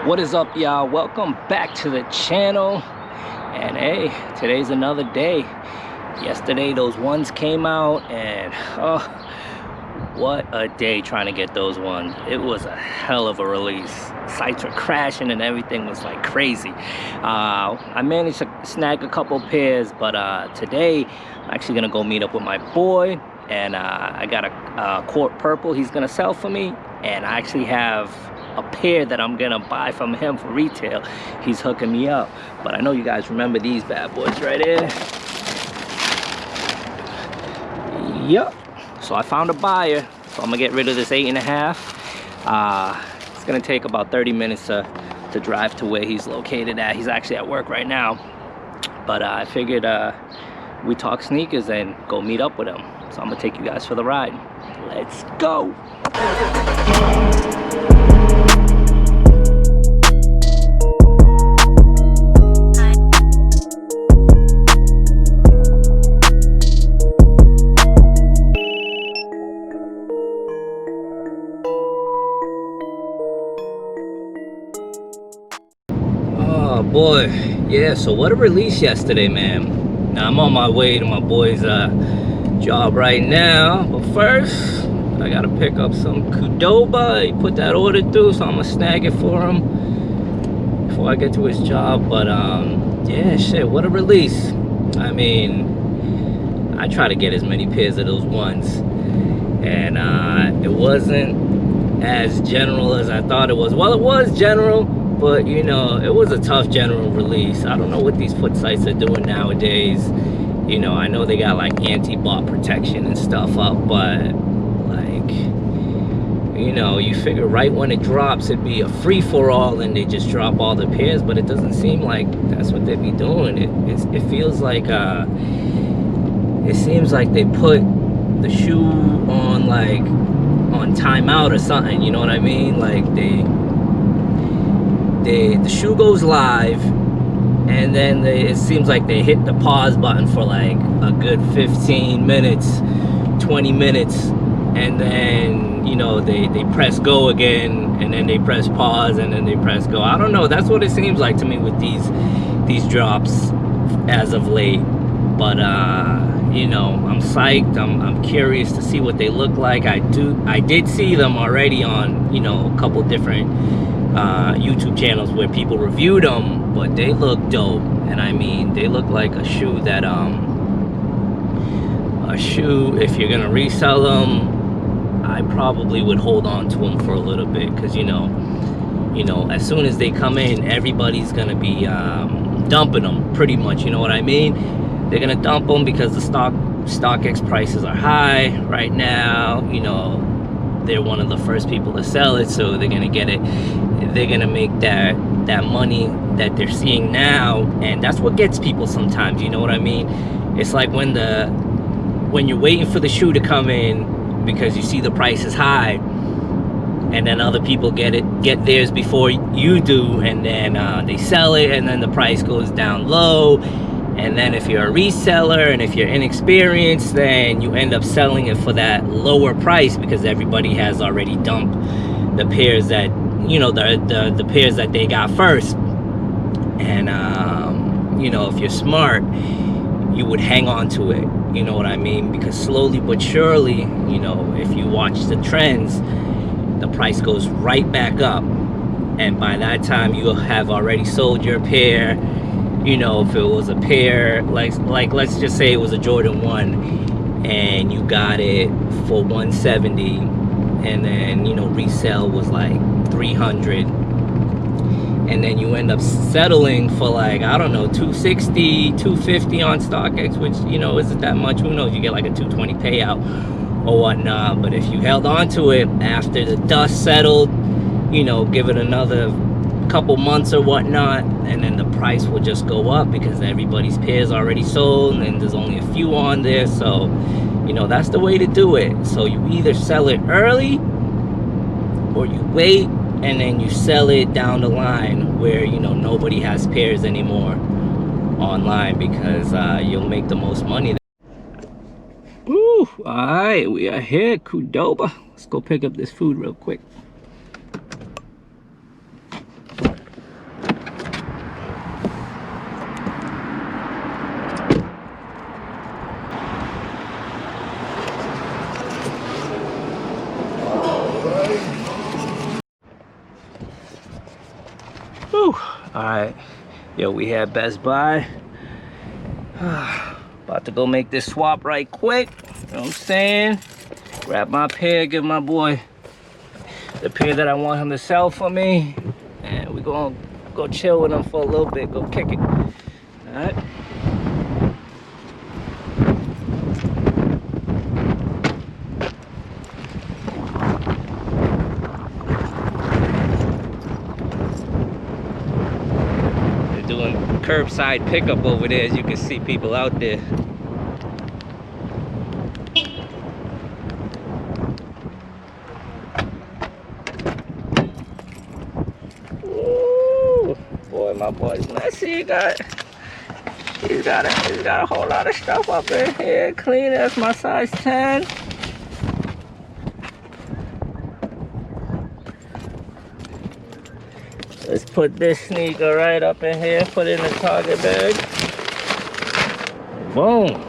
What is up, y'all? Welcome back to the channel. And hey, today's another day. Yesterday those ones came out, and oh, what a day trying to get those ones. It was a hell of a release. Sites were crashing and everything was like crazy. I managed to snag a couple pairs, but today I'm actually gonna go meet up with my boy, and I got a quart purple he's gonna sell for me, and I actually have a pair that I'm gonna buy from him for retail. He's hooking me up. But I know you guys remember these bad boys right here. Yep. So I found a buyer. So I'm gonna get rid of this 8.5. It's gonna take about 30 minutes to drive to where he's located at. He's actually at work right now. But I figured we talk sneakers and go meet up with him. So I'm gonna take you guys for the ride. Let's go. Oh boy, yeah, so what a release yesterday, man. Now I'm on my way to my boy's job right now, but first I gotta pick up some Qdoba. He put that order through, so I'm gonna snag it for him before I get to his job. But yeah, shit, what a release. I mean, I try to get as many pairs of those ones, and it wasn't as general as I thought it was. Well, it was general, but you know, it was a tough general release. I don't know what these foot sites are doing nowadays. You know, I know they got like anti-bot protection and stuff up, but like, you know, you figure right when it drops it'd be a free-for-all and they just drop all the pairs, but it doesn't seem like that's what they'd be doing. It feels like it seems like they put the shoe on like on timeout or something, you know what I mean? Like the shoe goes live, and then it seems like they hit the pause button for like a good 15 minutes, 20 minutes, and then, you know, they press go again, and then they press pause, and then they press go. I don't know, that's what it seems like to me with these drops as of late. But you know, I'm psyched. I'm curious to see what they look like. I did see them already on, you know, a couple different YouTube channels where people reviewed them, but they look dope. And I mean, they look like a shoe that if you're gonna resell them, I probably would hold on to them for a little bit, because you know, as soon as they come in, everybody's gonna be dumping them pretty much, you know what I mean? They're gonna dump them because the StockX prices are high right now. You know, they're one of the first people to sell it, so they're gonna get it. They're gonna make that money that they're seeing now, and that's what gets people sometimes, you know what I mean? It's like when you're waiting for the shoe to come in because you see the price is high, and then other people get theirs before you do, and then they sell it, and then the price goes down low. And then if you're a reseller and if you're inexperienced, then you end up selling it for that lower price because everybody has already dumped the pairs that, you know, the pairs that they got first. And you know, if you're smart, you would hang on to it, you know what I mean? Because slowly but surely, you know, if you watch the trends, the price goes right back up, and by that time you'll have already sold your pair. You know, if it was a pair, like let's just say it was a Jordan 1 and you got it for 170, and then, you know, resale was like 300, and then you end up settling for like, I don't know, 260, 250 on StockX, which, you know, isn't that much. Who knows, you get like a 220 payout or whatnot. But if you held on to it after the dust settled, you know, give it another couple months or whatnot, and then the price will just go up because everybody's pairs already sold and there's only a few on there. So, you know, that's the way to do it. So you either sell it early or you wait and then you sell it down the line where, you know, nobody has pairs anymore online, because you'll make the most money. Woo! All right, we are here, Qdoba. Let's go pick up this food real quick. Alright. Yo, we had Best Buy. About to go make this swap right quick. You know what I'm saying? Grab my pair, give my boy the pair that I want him to sell for me. And we're gonna go chill with him for a little bit, go kick it. Alright. Doing curbside pickup over there, as you can see people out there. Ooh, boy, my boy's messy. He's got a whole lot of stuff up in here. Clean as my size 10. Let's put this sneaker right up in here, put it in the Target bag. Boom.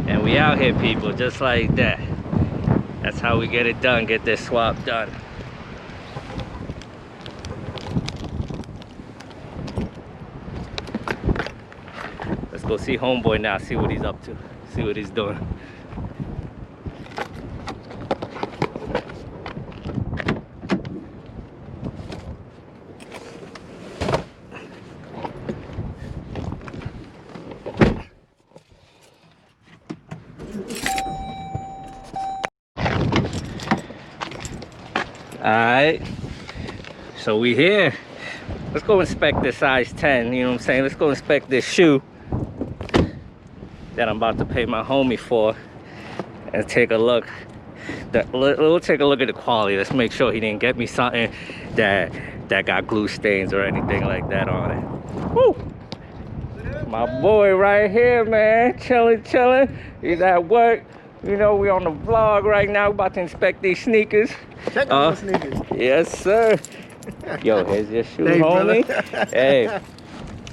And we out here, people, just like that. That's how we get it done, get this swap done. Let's go see homeboy now, see what he's up to, see what he's doing. Alright, so we here. Let's go inspect this size 10, you know what I'm saying? Let's go inspect this shoe that I'm about to pay my homie for and take a look. We'll take a look at the quality. Let's make sure he didn't get me something that got glue stains or anything like that on it. Woo! My boy right here, man, chilling. He's at work. You know, we on the vlog right now, about to inspect these sneakers. Check out the sneakers. Yes, sir. Yo, here's your shoe, Thanks, homie. brother. Hey.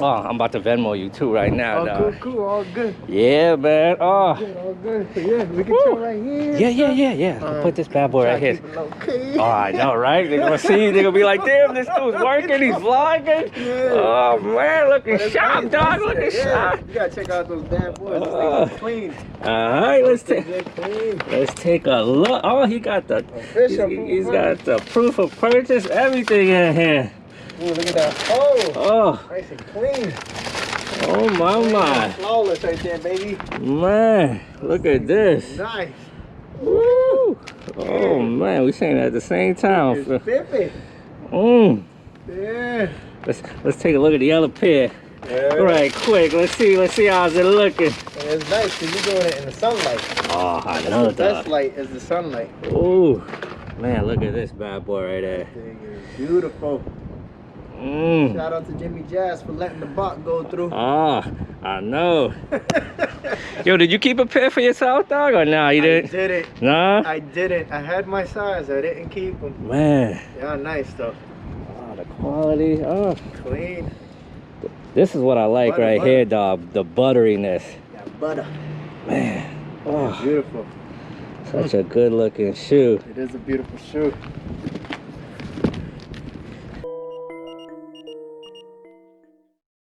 Oh, I'm about to Venmo you too right now, Oh, dog. cool, all good. Yeah, man. Oh. All good. So, yeah, we can chill right here. Yeah. Put this bad boy right here. Okay. Oh, I know, right? They're gonna see you. They're gonna be like, damn, this dude's working. He's vlogging. Yeah. Oh, man, looking sharp, dog. Looking Yeah. sharp. You gotta check out those bad boys. This thing is clean. All right, let's take Clean. a look. Oh, he got the Official he's proof got the proof of purchase, everything in here. Ooh, look at that. Oh, nice and clean. Oh my. Flawless right there, baby. Man, look at this. Nice. Woo! Oh man, we saying that at the same time. It's pimping. Yeah. Let's take a look at the other pair. Yeah. Right quick. Let's see how's it looking. And it's nice because you're doing it in the sunlight. Oh, I know The best light is the sunlight. Ooh, man, look at this bad boy right there. Thing is beautiful. Shout out to Jimmy Jazz for letting the bot go through. Ah, I know. Yo, did you keep a pair for yourself, dog, or nah? You didn't? I didn't. Nah? I didn't. I had my size. I didn't keep them. Man. Yeah, nice though. Oh, the quality. Oh. Clean. This is what I like Butter. here, dog. The butteriness. Yeah, butter. Man. Oh, Beautiful. such a good looking shoe. It is a beautiful shoe.